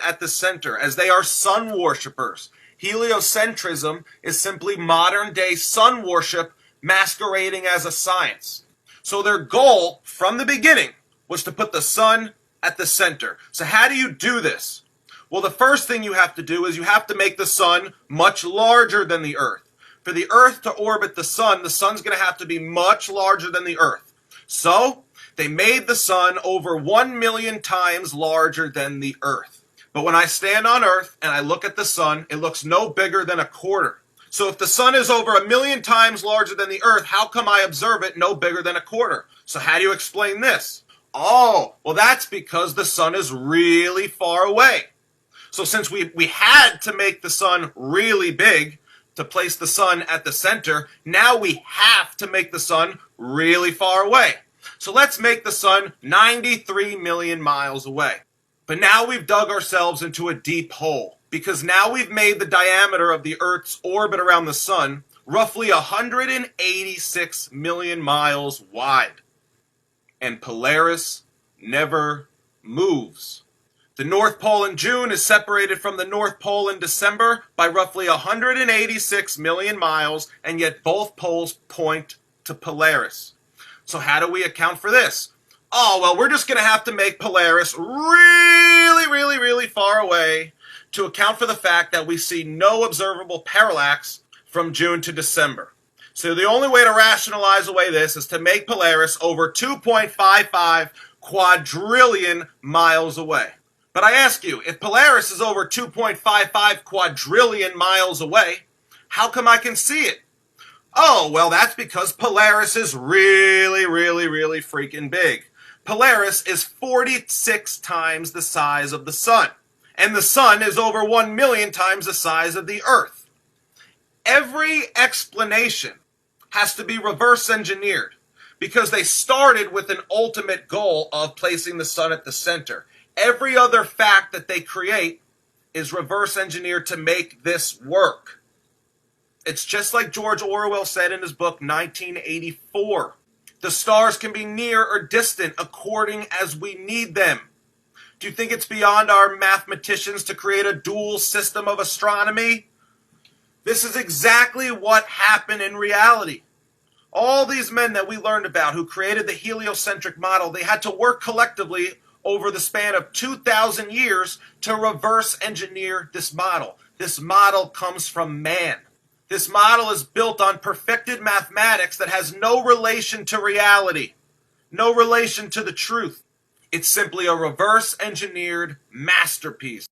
at the center, as they are sun worshippers. Heliocentrism is simply modern day sun worship masquerading as a science. So their goal from the beginning was to put the sun at the center. So how do you do this? Well, the first thing you have to do is you have to make the sun much larger than the earth. For the earth to orbit the sun's going to have to be much larger than the earth. So they made the sun over 1 million times larger than the earth. But when I stand on earth and I look at the sun, it looks no bigger than a quarter. So if the sun is over 1 million times larger than the earth, how come I observe it no bigger than a quarter? So how do you explain this? Oh, well, that's because the sun is really far away. So since we had to make the sun really big to place the sun at the center, now we have to make the sun really far away. So let's make the sun 93 million miles away. But now we've dug ourselves into a deep hole, because now we've made the diameter of the Earth's orbit around the sun roughly 186 million miles wide. And Polaris never moves. The North Pole in June is separated from the North Pole in December by roughly 186 million miles, and yet both poles point to Polaris. So how do we account for this? Oh, well, we're just going to have to make Polaris really, really, really far away to account for the fact that we see no observable parallax from June to December. So the only way to rationalize away this is to make Polaris over 2.55 quadrillion miles away. But I ask you, if Polaris is over 2.55 quadrillion miles away, how come I can see it? Oh, well, that's because Polaris is really, really, really freaking big. Polaris is 46 times the size of the sun, and the sun is over 1 million times the size of the Earth. Every explanation has to be reverse engineered, because they started with an ultimate goal of placing the sun at the center. Every other fact that they create is reverse engineered to make this work. It's just like George Orwell said in his book 1984. The stars can be near or distant according as we need them. Do you think it's beyond our mathematicians to create a dual system of astronomy? This is exactly what happened in reality. All these men that we learned about who created the heliocentric model, they had to work collectively over the span of 2,000 years to reverse engineer this model. This model comes from man. This model is built on perfected mathematics that has no relation to reality, no relation to the truth. It's simply a reverse engineered masterpiece.